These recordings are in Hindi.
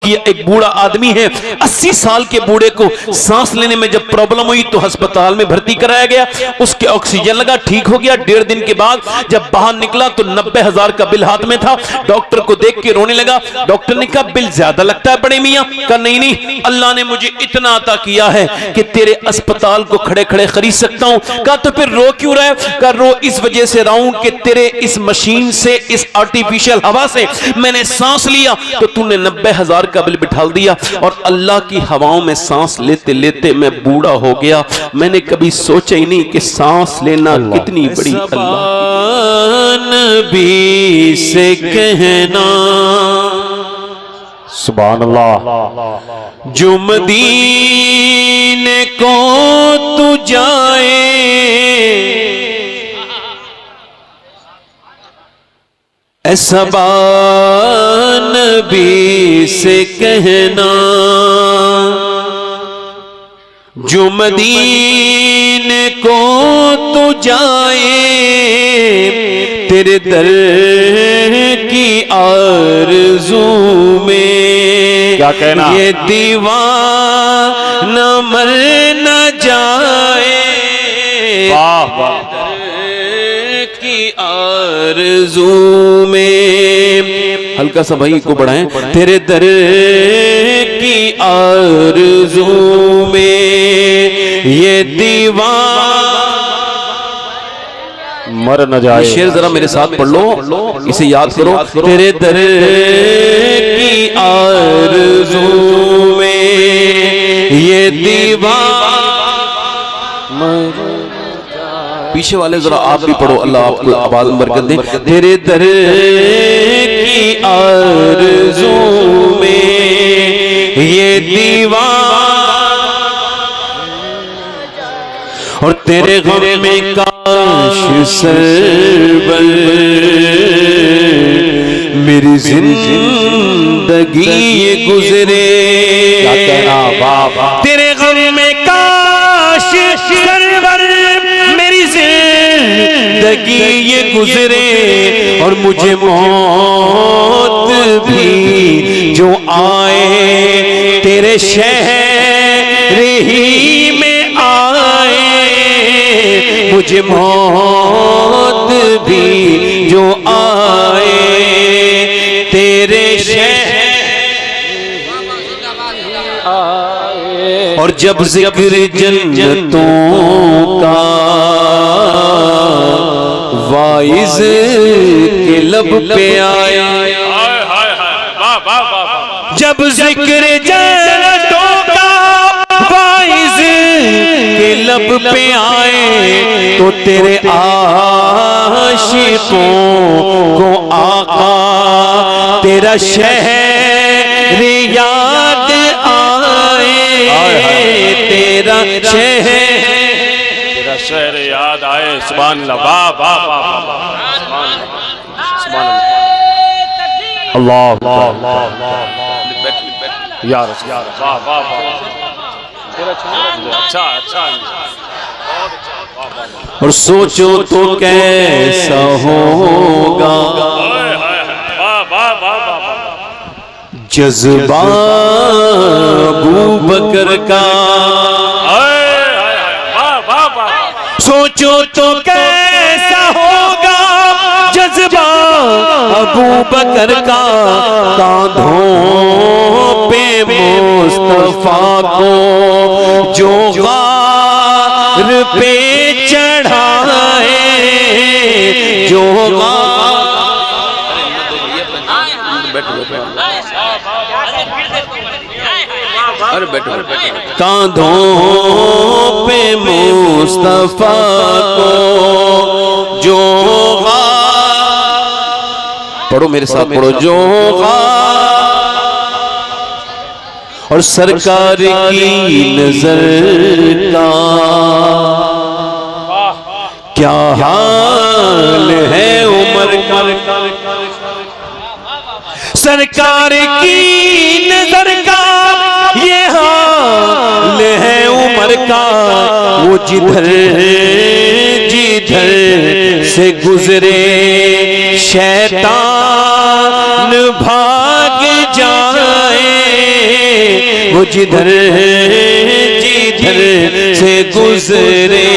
कि एक बूढ़ा आदमी है, 80 साल के बूढ़े को सांस लेने में जब प्रॉब्लम हुई तो अस्पताल में भर्ती कराया गया। उसके ऑक्सीजन लगा, ठीक हो गया। 1.5 दिन के बाद जब बाहर निकला तो 90,000 का बिल हाथ में था। डॉक्टर को देख के रोने लगा। डॉक्टर ने कहा बिल ज्यादा लगता है बड़े मियां। कहा नहीं नहीं, अल्लाह ने मुझे इतना अता किया है कि तेरे अस्पताल को खड़े खड़े खरीद सकता हूं। कहा तो फिर रो क्यों रहा है? कहा रो इस वजह से रहा हूं कि तेरे इस मशीन से, इस आर्टिफिशियल हवा से मैंने सांस लिया तो तूने 90,000 का बिल बिठा दिया, और अल्लाह की हवाओं में सांस लेते लेते मैं बूढ़ा हो गया। मैंने कभी सोचा ही नहीं कि सांस लेना कितनी बड़ी नबी से कहना सुभान अल्लाह। जो मदीने को तू जाए, ऐसा नबी से कहना। जो मदीने को तू जाए, तेरे दर की आरज़ू में क्या कहना? ये दीवाना मर न जाए। वाह वाह। की आरज़ू में, हल्का सा भाई को बढ़ाएं। तेरे दर की आरज़ू में ये दीवाना मर न जाए। शेर जरा मेरे साथ पढ़ लो, इसे याद करो। तेरे दर की आरज़ू में ये दीवाना। पीछे वाले जरा आप भी पढ़ो, अल्लाह आपको आवाज बरकत दे। तेरे दर की आरज़ू में ये दीवाना, और तेरे गम में काश सरवर मेरी जिंदगी ये गुजरे। क्या कहना? वाह वाह। तेरे गम में काश सरवर मेरी जिंदगी ये गुजरे, और मुझे मौत भी जो आए तेरे शहर ही में आए। मुझे मौत भी जो आए तेरे शहर आए। और जब जिक्र जन्नतों का वाइज के लब पे आया, जब जिक्र जन्नतों का वाइज के लब पे आए, तो तेरे आशिकों को आका तेरा शहर याद आए। तेरा शहर याद आए। सुभान अल्लाह। वाह वाह वाह। अल्लाह अल्लाह अल्लाह। यार वाह वाह वाह। अच्छा अच्छा। और सोचो तो कैसा होगा जज्बा अबू बकर का। सोचो तो कैसा होगा जज्बा अबू बकर का, कांधों पे मुस्तफा को जो गार पे चढ़ाए। जो कांधों पे मुस्तफा को जो पढ़ो मेरे साथ पढ़ो। जो और सरकार की नजर का क्या हाल है उमर का। सरकार की नजर का ये हाल है उमर का। वो जिधर जिधर से गुजरे शैतान भाग जाए। जिधर जिधर से गुजरे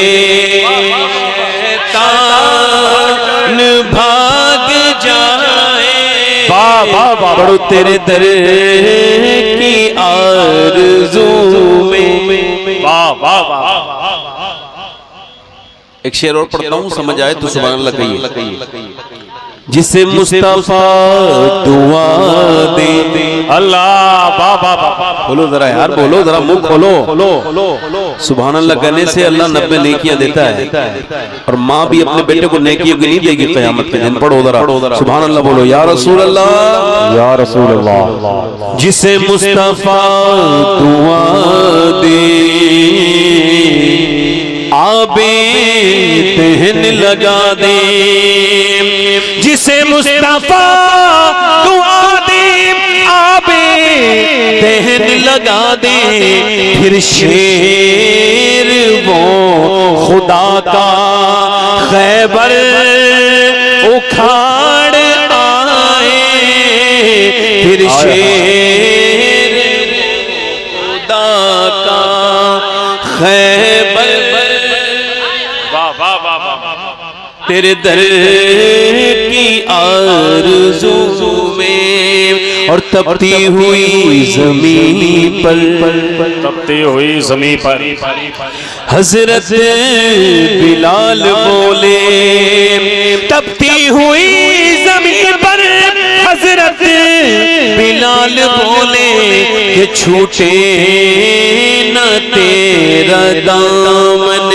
तान भाग जाए। बड़ो तेरे दर की आरज़ू में। वाह वाह वाह। एक शेर और पढ़ता हूँ, समझ आए तो सुभान अल्लाह कहिए। जिसे मुस्तफा दुआ दे। अल्लाह वाह वाह वाह। बोलो जरा यार, बोलो जरा, मुंह खोलो। सुभान अल्लाह कहने से अल्लाह 90 नेकियां देता है, और माँ भी अपने बेटे को नेकियों की नहीं देगी क़यामत के दिन। पढ़ो जरा सुभान अल्लाह, बोलो या रसूल अल्लाह, या रसूल अल्लाह। जिसे मुस्तफा दुआ दे आबे दहन लगा दे। जिसे मुस्तफा दुआ दे आबे दहन लगा दे। फिर शेर वो खुदा का खैबर उखाड़ आए। फिर शेर खुदा का खैबर तेरे दर की आरज़ू में। और तपती हुई ज़मीन पर, तपती हुई ज़मीन पर हज़रत बिलाल बोले। तपती हुई ज़मीन पर हज़रत बिलाल बोले कि छूटे न तेरा दामन,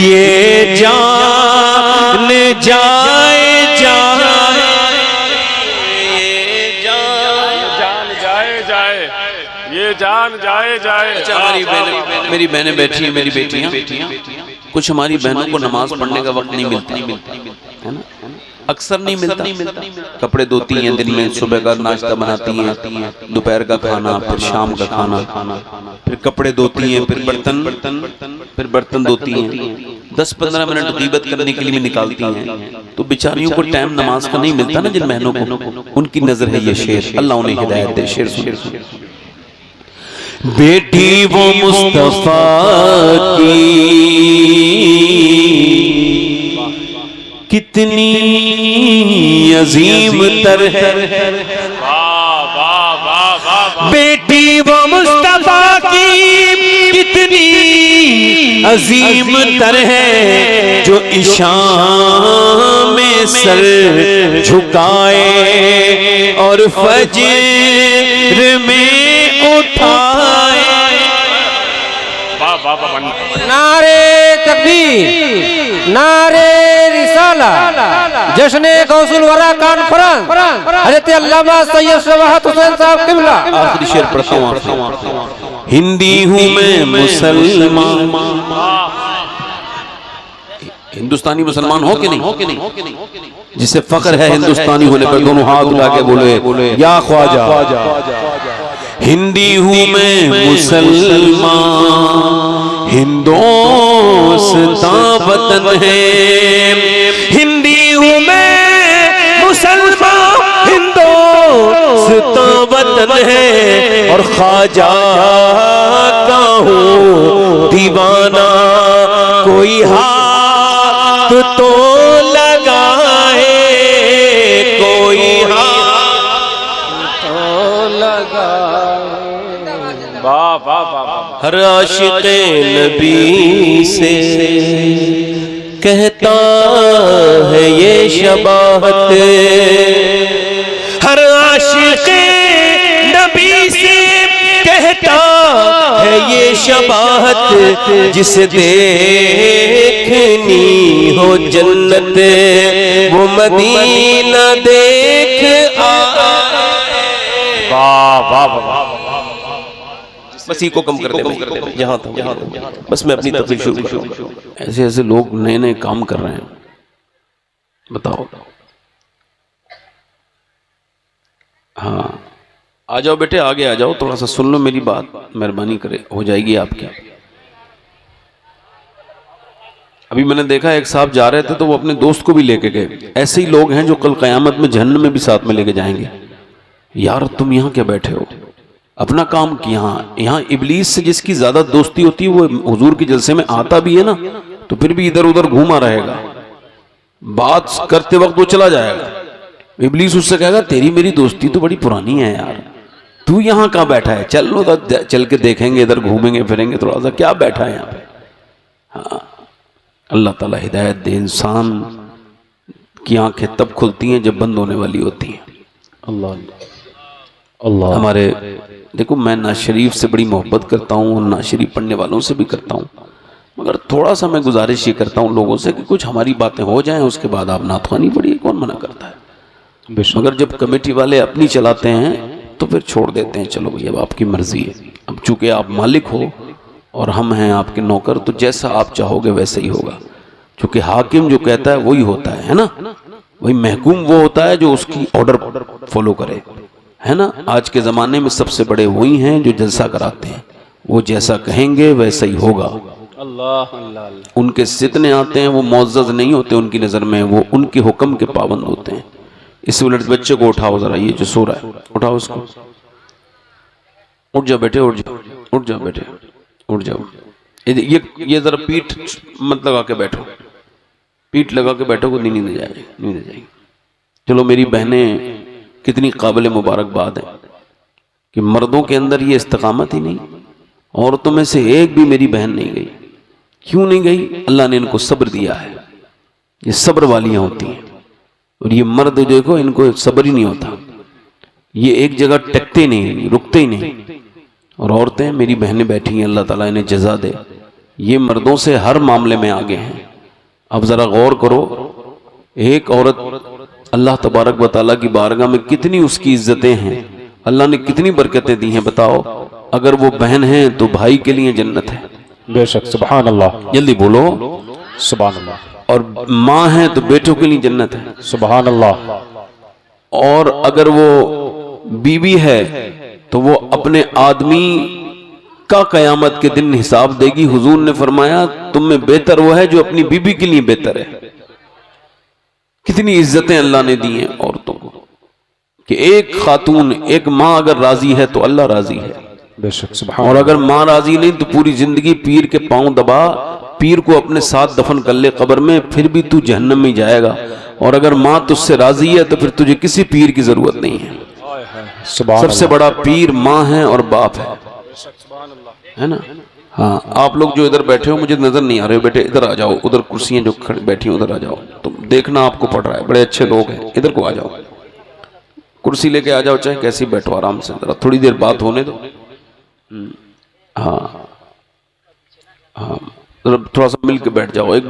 ये जान जाए जाए, ये जान जाए जाए, ये जान जाए जाए। अच्छा, मेरी बहनें बैठी हैं, मेरी बेटियां, कुछ हमारी बहनों को नमाज पढ़ने का वक्त नहीं मिलता है ना, अक्सर नहीं मिलता। कपड़े धोती हैं दिन में, सुबह का नाश्ता बनाती हैं, दोपहर का खाना, फिर शाम का खाना, फिर कपड़े धोती हैं, फिर बर्तन धोती हैं। 10-15 मिनट गीबत करने के लिए भी निकालती हैं। तो बेचारियों को टाइम नमाज का नहीं मिलता ना जिन बहनों को। उनकी नजर है ये शेर, अल्लाह उन्हें हिदायत दे। शेर सुन। बेटी वो मुस्तफा की कितनी अजीम तर है। बेटी वो मुस्तफा की कितनी अजीम तर है, जो इशाम में सर झुकाए और फज्र में उठाए। नारे तकबीर, नारे रिसाला, जश्न गौसुल वरा कॉन्फ्रेंस, हज़रत अल्लामा सैयद शवाहत हुसैन साहब किबला। आखिरी शेर पढ़ता हूँ। हिंदी हूँ मैं मुसलमान। हिंदुस्तानी मुसलमान हो कि नहीं? जिसे फख्र है हिंदुस्तानी होने पर, दोनों हाथ उठा के बोले या ख्वाजा। हिंदी हूँ मैं मुसलमान, हिंदोस्तां वतन है। हिंदी हूँ मैं मुसलमान, हिंदोस्तां वतन है। और ख्वाजा का हूँ दीवाना, कोई हाथ तो लगाए, कोई हाथ तो लगाए। वाह वाह वाह। हर आशिक़े नबी से कहता है ये शबाहत। हर आशिक़े नबी से कहता है ये शबाहत। जिसे देखनी हो जन्नत, वो मदीना देख आए। वाह वाह वाह। बस को कम कर दे, यहाँ था बस मैं अपनी तकलीफ शुरू करूँ। ऐसे ऐसे लोग नए नए काम कर रहे हैं, बताओ। हाँ आ जाओ बेटे, आगे आ जाओ, थोड़ा सा सुन लो मेरी बात, मेहरबानी करे, हो जाएगी आपकी। अभी मैंने देखा एक साहब जा रहे थे तो वो अपने दोस्त को भी लेके गए। ऐसे ही लोग हैं जो कल क़यामत में जहन्नम में भी साथ में लेके जाएंगे। यार तुम यहाँ क्या बैठे हो, अपना काम किया। यहाँ इबलीस से जिसकी ज्यादा दोस्ती होती है वो हुजूर के जलसे में आता भी है ना, तो फिर भी इधर उधर घूमा रहेगा, बात करते वक्त वो चला जाएगा। इबलीस उससे कहेगा तेरी मेरी दोस्ती तो बड़ी पुरानी है यार, तू यहाँ कहाँ बैठा है, चल लो चल के देखेंगे, इधर घूमेंगे फिरेंगे थोड़ा सा, क्या बैठा है यहाँ पे। हाँ, अल्लाह ताला हिदायत दे। इंसान की आंखें तब खुलती हैं जब बंद होने वाली होती हैं। अल्लाह अल्लाह। हमारे देखो, मैं नाज शरीफ से बड़ी मोहब्बत करता हूँ और नाज शरीफ पढ़ने वालों से भी करता हूँ, मगर थोड़ा सा मैं गुजारिश ये करता हूँ लोगों से कि कुछ हमारी बातें हो जाएं, उसके बाद आप नाथवानी पढ़िए, कौन मना करता है। मगर जब कमेटी वाले अपनी चलाते हैं तो फिर छोड़ देते हैं, चलो भैया अब आपकी मर्जी है। अब चूंकि आप मालिक हो और हम हैं आपके नौकर, तो जैसा आप चाहोगे वैसे ही होगा। चूंकि हाकिम जो कहता है वही होता है ना, वही महकूम वो होता है जो उसकी ऑर्डर फॉलो करे, है ना। आज के ज़माने में सबसे बड़े वही हैं जो जलसा कराते हैं, वो जैसा कहेंगे वैसा ही होगा। अल्लाह अल्लाह। उनके जितने आते हैं वो मुअज़्ज़ज़ नहीं होते उनकी नज़र में, वो उनके हुक्म के पाबंद होते हैं। इस उलट बच्चे को उठाओ जरा, ये जो सो रहा है उठाओ उसको, उठ जाओ बेटे, उठ जाओ, उठ जाओ बेटे, उठ जाओ। ये जरा पीठ मत लगा के बैठो, पीठ लगा के बैठो को नींद नहीं जाएगी, नींद नहीं जाएगी। चलो मेरी बहनें कितनी काबिल मुबारकबाद है कि मर्दों के अंदर ये इस्तिकामत ही नहीं, औरतों में से एक भी मेरी बहन नहीं गई। क्यों नहीं गई? अल्लाह ने इनको सब्र दिया है, ये सब्र वालियां होती हैं। और ये मर्द देखो, इनको सब्र ही नहीं होता, ये एक जगह टिकते नहीं, रुकते ही नहीं। और औरतें मेरी बहनें बैठी हैं, अल्लाह ताला इन्हें जज़ा दे, ये मर्दों से हर मामले में आगे हैं। अब ज़रा गौर करो, एक औरत अल्लाह तबारक व तआला की बारगाह में कितनी उसकी इज्जतें हैं, अल्लाह ने कितनी बरकतें दी हैं। बताओ, अगर वो बहन है तो भाई के लिए जन्नत है, बेशक। सुभान अल्लाह, जल्दी बोलो सुभान अल्लाह। और माँ है तो बेटों के लिए जन्नत है, सुभान अल्लाह। और अगर वो बीवी है तो वो अपने आदमी का कयामत के दिन हिसाब देगी। हुजूर ने फरमाया तुम में बेहतर वो है जो अपनी बीबी के लिए बेहतर है। कितनी इज्जतें अल्लाह ने दी हैं औरतों को कि एक खातून, एक माँ अगर राजी है तो अल्लाह राजी है, बेशक। सुभान। और अगर माँ राजी नहीं तो पूरी जिंदगी पीर के पांव दबा, पीर को अपने साथ दफन कर ले कब्र में, फिर भी तू जहन्नम में जाएगा। और अगर माँ तुझसे राजी है तो फिर तुझे किसी पीर की जरूरत नहीं है। सबसे बड़ा पीर माँ है और बाप है ना। हाँ, आप लोग जो इधर बैठे हो मुझे नजर नहीं आ रहे हो, बेटे इधर आ जाओ, उधर कुर्सियां जो खड़ी बैठी हैं उधर आ जाओ। तुम देखना आपको पड़ रहा है, बड़े अच्छे लोग हैं, इधर को आ जाओ, कुर्सी लेके आ जाओ, चाहे कैसी बैठो आराम से, जरा थोड़ी देर बात होने दो। हाँ हाँ, थोड़ा सा मिल के बैठ जाओ। एक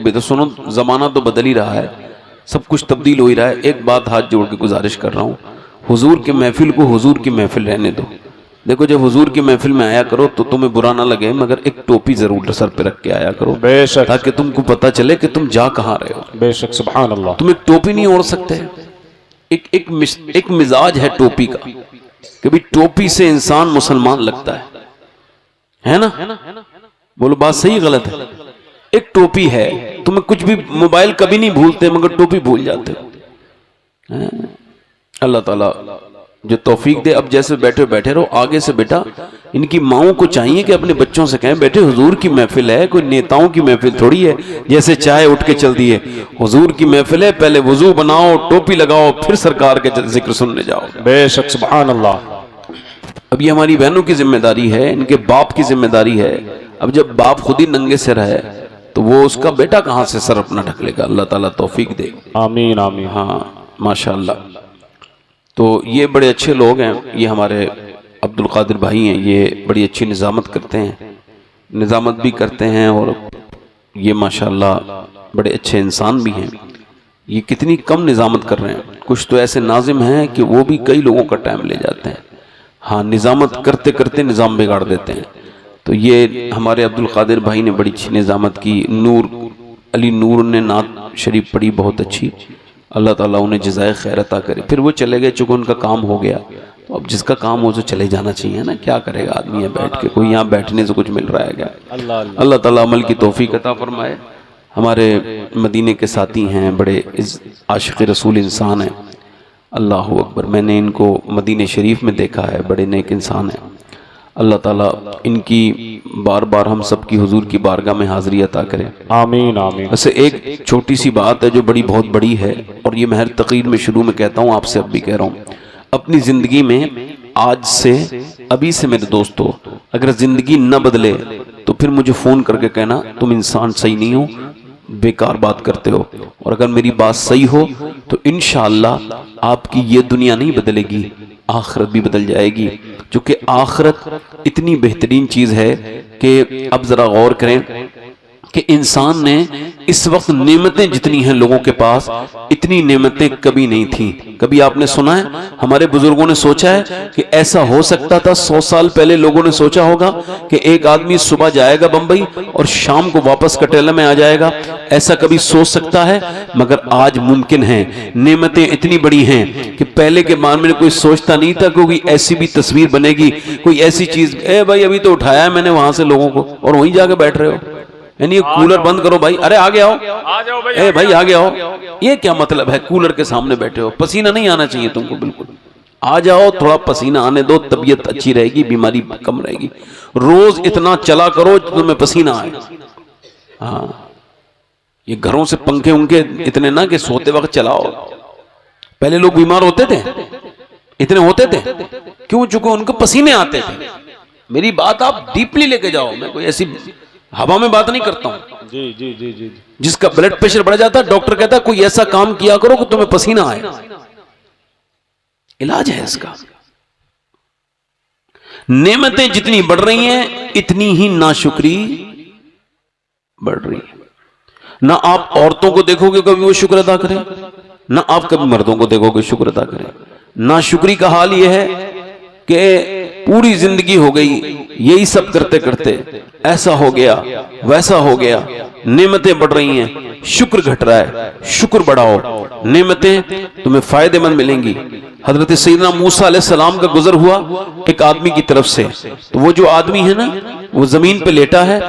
बेटे सुनो, जमाना तो बदल ही रहा है, सब कुछ तब्दील हो ही रहा है। एक बात हाथ जोड़ के गुजारिश कर रहा हूँ, हुजूर के महफिल को हुजूर की महफिल रहने दो। देखो, जब हुजूर की महफिल में आया करो तो तुम्हें बुरा ना लगे, मगर एक टोपी जरूर सर पे रख के आया करो, बेशक, ताकि तुमको पता चले कि तुम जा कहाँ रहे हो। बेशक। सुभान अल्लाह। तुम एक टोपी नहीं ओढ़ सकते। एक मिजाज है टोपी का, कि भाई टोपी से इंसान मुसलमान लगता है ना। बोलो बात सही गलत है? एक टोपी है, तुम्हें कुछ भी, मोबाइल कभी नहीं भूलते मगर टोपी भूल जाते हो। अल्लाह ताला जो तौफीक दे। अब जैसे बैठे रहो, आगे से बेटा इनकी माओं को चाहिए कि अपने बच्चों से कहें बेटे हुजूर की महफिल है, कोई नेताओं की महफिल थोड़ी है जैसे चाय उठ के चल दी है। हुजूर की महफिल है, पहले वजू बनाओ, टोपी लगाओ, फिर सरकार के जिक्र सुनने जाओ। बेशक। सुभान अल्लाह। अब ये हमारी बहनों की जिम्मेदारी है, इनके बाप की जिम्मेदारी है। अब जब बाप खुद ही नंगे सिर है तो वो उसका बेटा कहाँ से सर अपना ढक लेगा। अल्लाह ताला तौफीक दे। आमीन आमीन। हाँ माशाअल्लाह। तो ये बड़े अच्छे लोग हैं, ये हमारे अब्दुल कादिर भाई हैं, ये बड़ी अच्छी निज़ामत करते हैं, निज़ामत भी करते हैं, और ये माशाअल्लाह बड़े अच्छे इंसान भी हैं। ये कितनी कम निज़ामत कर रहे हैं। कुछ तो ऐसे नाजिम हैं कि वो भी कई लोगों का टाइम ले जाते हैं। हाँ, निज़ामत करते करते निज़ाम बिगाड़ देते हैं। तो ये हमारे अब्दुल कादिर भाई ने बड़ी अच्छी निज़ामत की। नूर अली नूर ने नात शरीफ पढ़ी बहुत अच्छी, अल्लाह ताला उन्हें जज़ाए खैर अता करे। फिर वो चले गए, चूँकि उनका काम हो गया। तो अब जिसका काम हो तो चले जाना चाहिए ना, क्या करेगा आदमी यहाँ बैठ के, कोई यहाँ बैठने से कुछ मिल रहा है क्या। अल्लाह ताला अमल की तौफीक अता फरमाए। हमारे मदीने के साथी हैं, बड़े आशिक़ रसूल इंसान हैं, अल्लाहु अकबर। मैंने इनको मदीने शरीफ में देखा है, बड़े नेक इंसान हैं। अल्लाह ताला इनकी बार बार हम सब की हुजूर की बारगाह में हाज़िरी अता करें। आमीन आमीन। वैसे एक छोटी सी बात है जो बड़ी बहुत बड़ी है, और ये मैं हर तक़रीर में शुरू में कहता हूँ, आपसे अब भी कह रहा हूँ, अपनी ज़िंदगी में आज से, अभी से मेरे दोस्तों, अगर ज़िंदगी न बदले तो फिर मुझे फ़ोन करके कहना तुम इंसान सही नहीं हो, बेकार बात करते हो। और अगर मेरी बात सही हो तो इंशाअल्लाह आपकी ये दुनिया नहीं बदलेगी, आखिरत भी बदल जाएगी। क्योंकि आखिरत इतनी बेहतरीन चीज़ है कि अब ज़रा गौर करें कि इंसान ने इस वक्त नेमतें जितनी हैं लोगों के पास, इतनी नेमतें कभी नहीं थी। कभी आपने सुना है, हमारे बुजुर्गों ने सोचा है कि ऐसा हो सकता था? 100 साल पहले लोगों ने सोचा होगा कि एक आदमी सुबह जाएगा बंबई और शाम को वापस कटेला में आ जाएगा? ऐसा कभी सोच सकता है? मगर आज मुमकिन है। नेमतें इतनी बड़ी हैं कि पहले के बारे में कोई सोचता नहीं था, क्योंकि ऐसी भी तस्वीर बनेगी, कोई ऐसी चीज, ए भाई अभी तो उठाया है मैंने वहां से लोगों को और वहीं जाके बैठ रहे हो, यानी कूलर बंद करो भाई, अरे आगे आओ, आ जाओ भाई, ए भाई आगे आओ। ये क्या मतलब है? कूलर के सामने बैठे हो, पसीना नहीं आना चाहिए तुमको, बिल्कुल आ जाओ, थोड़ा पसीना आने दो, तबीयत अच्छी रहेगी, बीमारी कम रहेगी। रोज इतना चला करो तुम्हें पसीना आए। हाँ, ये घरों से पंखे उनके इतने ना कि सोते वक्त चलाओ। पहले लोग बीमार होते थे, इतने होते थे क्यों? चूंकि उनको पसीने आते थे। मेरी बात आप डीपली लेके जाओ, मैं कोई ऐसी हवा में बात नहीं करता हूं। जी जी जी जी। जिसका ब्लड प्रेशर बढ़ जाता है, डॉक्टर कहता है कोई ऐसा काम किया करो कि तुम्हें पसीना आए, इलाज है इसका। नेमतें जितनी बढ़ रही हैं इतनी ही नाशुक्री बढ़ रही है। ना आप औरतों को देखोगे कभी वो शुक्र अदा करें, ना आप कभी मर्दों को देखोगे शुक्र अदा करें। नाशुक्री का हाल यह है कि पूरी जिंदगी हो गई यही सब करते करते, ऐसा हो गया वैसा हो गया, नेमतें बढ़ रही हैं, शुक्र घट रहा है। शुक्र बढ़ाओ, नेमतें तुम्हें फायदेमंद मिलेंगी। हजरत सैयदना मूसा अलैहिस्सलाम का गुजर हुआ एक आदमी की तरफ से, तो वो जो आदमी है ना, वो जमीन पे लेटा है,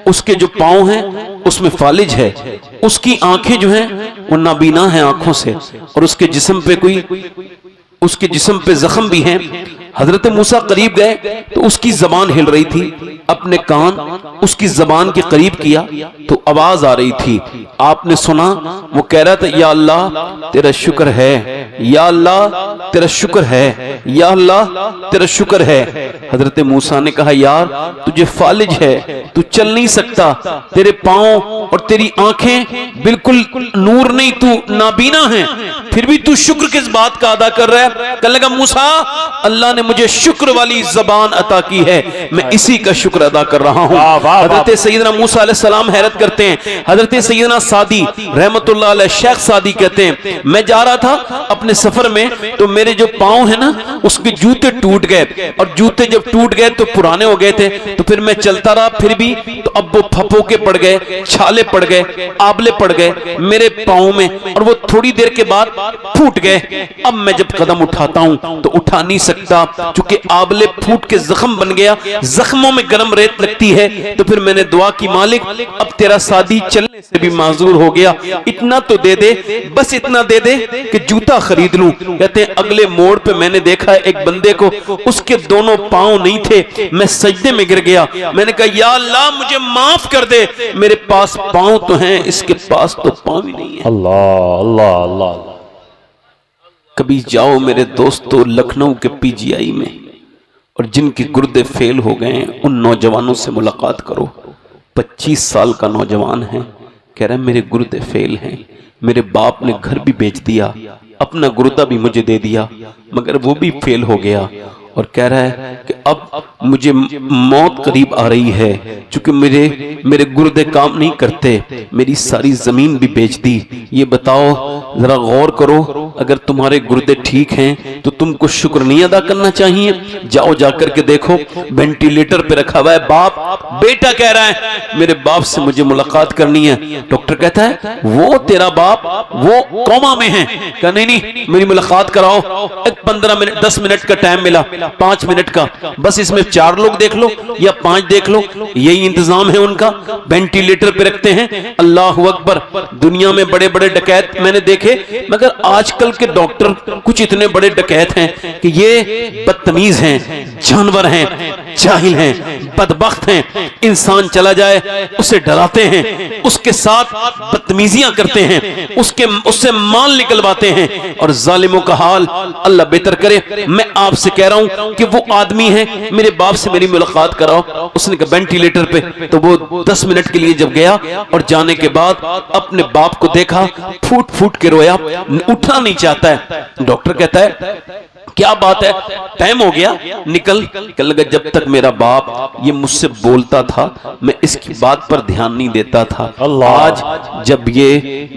उसके जो पांव हैं उसमें फालिज है, उसकी आंखें जो हैं वो नाबीना हैं आंखों से, और उसके जिस्म पे जख्म भी हैं। हजरत मूसा करीब गए तो उसकी जबान हिल रही थी, अपने कान उसकी जबान के करीब किया तो आवाज आ रही थी। आपने सुना वो कह रहा था, या अल्लाह तेरा शुक्र है, या अल्लाह तेरा शुक्र है, या अल्लाह तेरा शुक्र है। हजरत मूसा ने कहा, यार तुझे फालिज है, तू चल नहीं सकता, तेरे पांव और तेरी आंखें बिल्कुल नूर नहीं, तू नाबीना है, फिर भी तू शुक्र किस बात का अदा कर रहा है? कहने लगा, मूसा अल्लाह ने मुझे शुक्र वाली जबान अता की है, मैं इसी का शुक्र अदा कर रहा हूं। हजरत सैयदना मूसा अलैहिस्सलाम हैरत करते हैं। हजरत सैयदना सादी रहमतुल्लाह अलैह, शेख सादी कहते हैं, मैं जा रहा था अपने सफर में तो मेरे जो पांव है ना उसके जूते टूट गए, और जूते जब टूट गए तो पुराने हो गए थे, तो फिर मैं चलता रहा, फिर भी तो अब वो फपोके पड़ गए, छाले पड़ गए, आबले पड़ गए मेरे पांव में, और वो थोड़ी देर के बाद फूट गए। अब मैं जब कदम उठाता हूं तो उठा नहीं सकता, चूंकि आबले फूट के जख्म बन गया, जख्मों में गर्म रेत लगती है। तो फिर मैंने दुआ की, मालिक अब तेरा सादी चलने से भी माजूर हो गया, इतना तो दे दे, बस इतना दे दे कि जूता खरीद लूं। कहते हैं अगले मोड़ पे मैंने देखा एक बंदे को, उसके दोनों पांव नहीं थे, मैं सजदे में गिर गया। मैंने कहा, या अल्लाह मुझे माफ कर दे, मेरे पास पांव तो हैं, इसके पास तो पांव ही नहीं है। अल्लाह अल्लाह अल्लाह। कभी जाओ मेरे दोस्तों लखनऊ के पीजीआई में, और जिनके गुर्दे फेल हो गए उन नौजवानों से मुलाकात करो। 25 साल का नौजवान है, कह रहा है मेरे गुर्दे फेल हैं, मेरे बाप ने घर भी बेच दिया, अपना गुर्दा भी मुझे दे दिया, मगर वो भी फेल हो गया, और कह रहा है कि अब मुझे मौत करीब आ रही है, क्योंकि मेरे गुर्दे काम नहीं करते, मेरी सारी जमीन भी बेच दी। ये बताओ, जरा गौर करो, अगर तुम्हारे गुर्दे ठीक हैं तो तुमको शुक्र नहीं अदा करना चाहिए? जाओ जाकर के देखो, वेंटिलेटर पे रखा हुआ है बाप, बेटा कह रहा है मेरे बाप से मुझे मुलाकात करनी है। डॉक्टर कहता है वो तेरा बाप वो कोमा में है। कहा नहीं मेरी मुलाकात कराओ। 15 मिनट 10 मिनट का टाइम मिला, 5 मिनट का, बस इसमें 4 लोग देख लो या 5 देख लो, यही इंतजाम है उनका। वेंटिलेटर पे रखते हैं। अल्लाह अकबर। दुनिया में बड़े बड़े डकैत मैंने देखे, मगर आजकल के डॉक्टर कुछ इतने बड़े डकैत हैं कि ये बदतमीज हैं, जानवर हैं, जाहिल हैं, बदबख्त हैं। इंसान चला जाए उसे डराते हैं, उसके साथ बदतमीजियां करते हैं, उससे माल निकलवाते हैं। और जालिमों का हाल अल्लाह बेहतर करे। मैं आपसे कह रहा हूं कि वो आदमी है, मेरे बाप से मेरी मुलाकात कराओ। उसने कहा वेंटिलेटर पे, तो वो 10 मिनट के लिए जब गया और जाने के बाद अपने बाप को देखा, फूट फूट के रोया, उठना नहीं चाहता है। डॉक्टर कहता है क्या बात है, टाइम हो गया, निकल लगा। जब तक मेरा बाप ये मुझसे बोलता था मैं इसकी बात पर ध्यान नहीं देता था। आज जब ये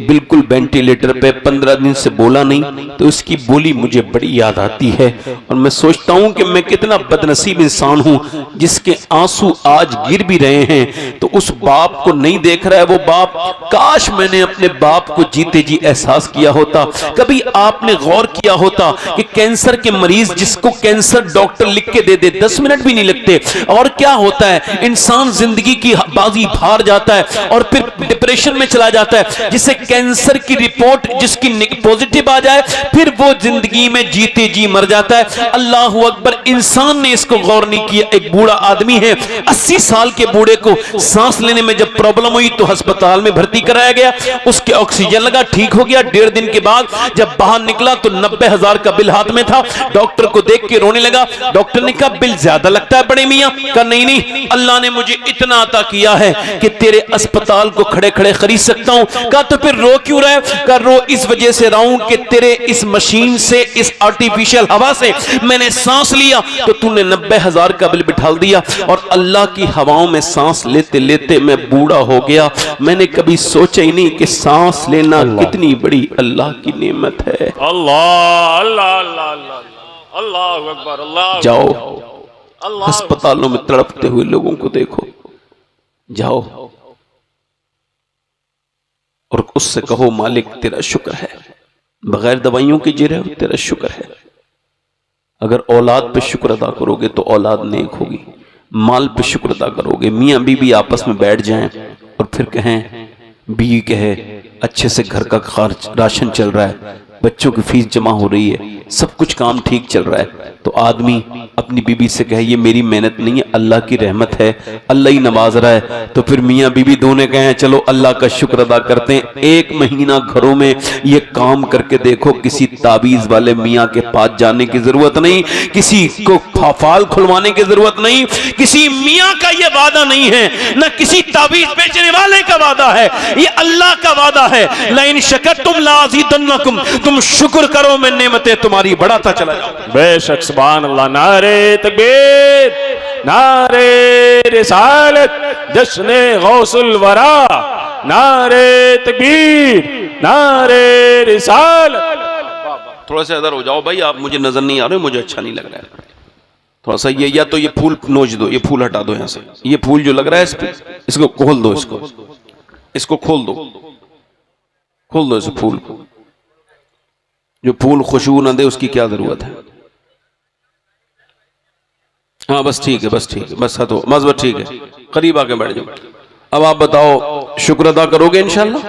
बिल्कुल वेंटिलेटर पे 15 दिन से बोला नहीं, तो इसकी बोली मुझे बड़ी याद आती है। और मैं सोचता हूं कि मैं कितना बदनसीब इंसान हूं जिसके आंसू आज गिर भी रहे हैं तो उस बाप को नहीं देख रहा है वो बाप। काश मैंने अपने बाप को जीते जी एहसास किया होता। कभी आपने गौर किया होता कि कैंसर के मरीज जिसको कैंसर डॉक्टर लिख के दे दे, 10 मिनट भी नहीं लगते, और क्या होता है, इंसान जिंदगी की बाजी हार जाता है और फिर डिप्रेशन में चला जाता है। जिसे कैंसर की रिपोर्ट जिसकी पॉजिटिव आ जाए, फिर वो जिंदगी में जीते जी मर जाता है। अल्लाह अकबर। इंसान ने इसको गौर नहीं किया। एक बूढ़ा आदमी है, 80 साल के बूढ़े को सांस लेने में जब प्रॉब्लम हुई तो अस्पताल में भर्ती कराया गया। उसके ऑक्सीजन लगा, ठीक हो गया। 1.5 दिन के बाद जब बाहर निकला तो 90,000 का बिल हाथ में था। डॉक्टर को देख के रोने लगा। डॉक्टर ने कहा बिल ज्यादा लगता है बड़े मियां। कहा नहीं, अल्लाह ने मुझे इतना अता किया है कि तेरे अस्पताल को खड़े खड़े खरीद सकता हूं। कहा तो फिर रो क्यों रहा है? कहा रो इस वजह से रहा हूं कि तेरे इस मशीन से, इस आर्टिफिशियल हवा से मैंने सांस लिया तो तूने 90,000 का बिल बिठा दिया। और अल्लाह की हवाओं में सांस लेते लेते मैं बूढ़ा हो गया। मैंने कभी सोचा ही नहीं कि सांस लेना कितनी बड़ी अल्लाह की नेमत है। अल्लाह अल्लाह अल्लाह अल्लाह अल्लाह अकबर। अल्लाह जाओ अस्पतालों में तड़पते हुए लोगों को देखो, जाओ और उससे कहो मालिक तेरा शुक्र है, बगैर दवाइयों के जी रहे हो, तेरा शुक्र है। अगर औलाद पे शुक्र अदा करोगे तो औलाद नेक होगी। माल पे शुक्र अदा करोगे। मियाँ बीवी आपस में बैठ जाएं और फिर कहें, बीवी कहे अच्छे से घर का खर्च, राशन चल रहा है, बच्चों की फीस जमा हो रही है, सब कुछ काम ठीक चल रहा है, तो आदमी अपनी बीवी से कहे ये मेरी मेहनत नहीं है, अल्लाह की रहमत है, अल्लाह ही नवाज रहा है। तो फिर मियाँ बीवी दोनों कहें चलो अल्लाह का शुक्र अदा करते हैं। 1 महीना घरों में ये काम करके देखो, किसी ताबीज वाले मियाँ के पास जाने की जरूरत नहीं, किसी को फाल खुलवाने की जरूरत नहीं, किसी मियाँ का ये वादा नहीं है, न किसी ताबीज बेचने वाले का वादा है, ये अल्लाह का वादा है। लाइन शकरतुम लाज़ीदन्नकुम, तुम शुक्र करो मैं नेमतें तुम्हारी बढ़ाता चला जाऊं। बेशक सुभान अल्लाह। नारे तकबीर, नारे रिसालत, जश्ने गौसुल वरा, नारे तकबीर, नारे रिसालत। थोड़ा सा इधर हो जाओ भाई, आप मुझे नजर नहीं आ रहे, मुझे अच्छा नहीं लग रहा है। थोड़ा सा ये, या तो ये फूल नोच दो, ये फूल हटा दो यहाँ से, ये फूल जो लग रहा है इस पे, इसको खोल दो, इसको खोल दो, खोल दो इस फूल को। जो फूल खुशबू ना दे उसकी क्या जरूरत है? हाँ बस ठीक है, बस ठीक है, बस हटो, बस ठीक है, करीब आके बैठ जाओ। अब आप बताओ शुक्र अदा करोगे इंशाल्लाह?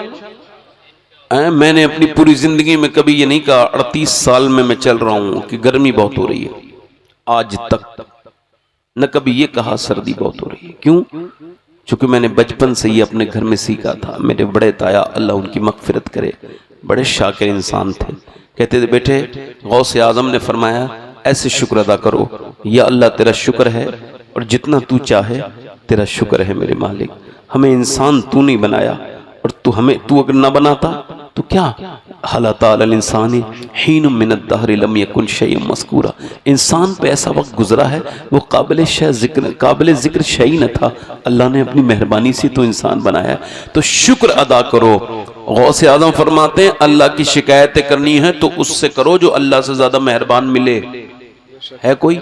मैंने अपनी पूरी जिंदगी में कभी ये नहीं कहा, 38 साल में मैं चल रहा हूं कि गर्मी बहुत हो रही है, आज तक न कभी ये कहा सर्दी बहुत हो रही है। क्यों? चूंकि मैंने बचपन से ही अपने घर में सीखा था। मेरे बड़े ताया, अल्लाह उनकी मगफिरत करे, बड़े शाकिर इंसान थे। कहते थे बेटे, गौसे आजम ने फरमाया ऐसे शुक्र अदा करो, या अल्लाह तेरा शुक्र है और जितना तू चाहे तेरा शुक्र है मेरे मालिक। हमें इंसान तू नहीं बनाया, और तू अगर ना बनाता तो क्या? इंसानी हीन मिनत दहर लम यकुन शैअन मज़कूरा। इंसान पे ऐसा वक्त गुजरा है वो काबिल जिक्र शैई न था, अल्लाह ने अपनी मेहरबानी से तो इंसान बनाया। तो शुक्र अदा करो। गौसे आज़म फरमाते हैं अल्लाह की शिकायतें करनी है तो उससे करो जो अल्लाह से ज्यादा मेहरबान मिले। है कोई?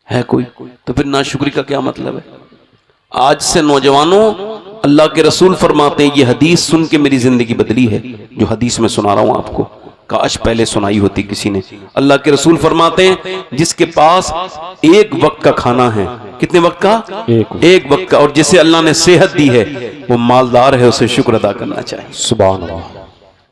है कोई? तो फिर नाशुक्री का क्या मतलब है? आज से नौजवानों, अल्लाह के रसूल फरमाते हैं, ये हदीस सुन के मेरी जिंदगी बदली है, जो हदीस में सुना रहा हूं आपको। काश पहले सुनाई होती किसी ने। अल्लाह के रसूल फरमाते हैं जिसके पास एक वक्त का खाना है, कितने वक्त का? एक वक्त का, और जिसे अल्लाह ने सेहत दी है वो मालदार है, उसे शुक्र अदा करना चाहिए। सुभान अल्लाह।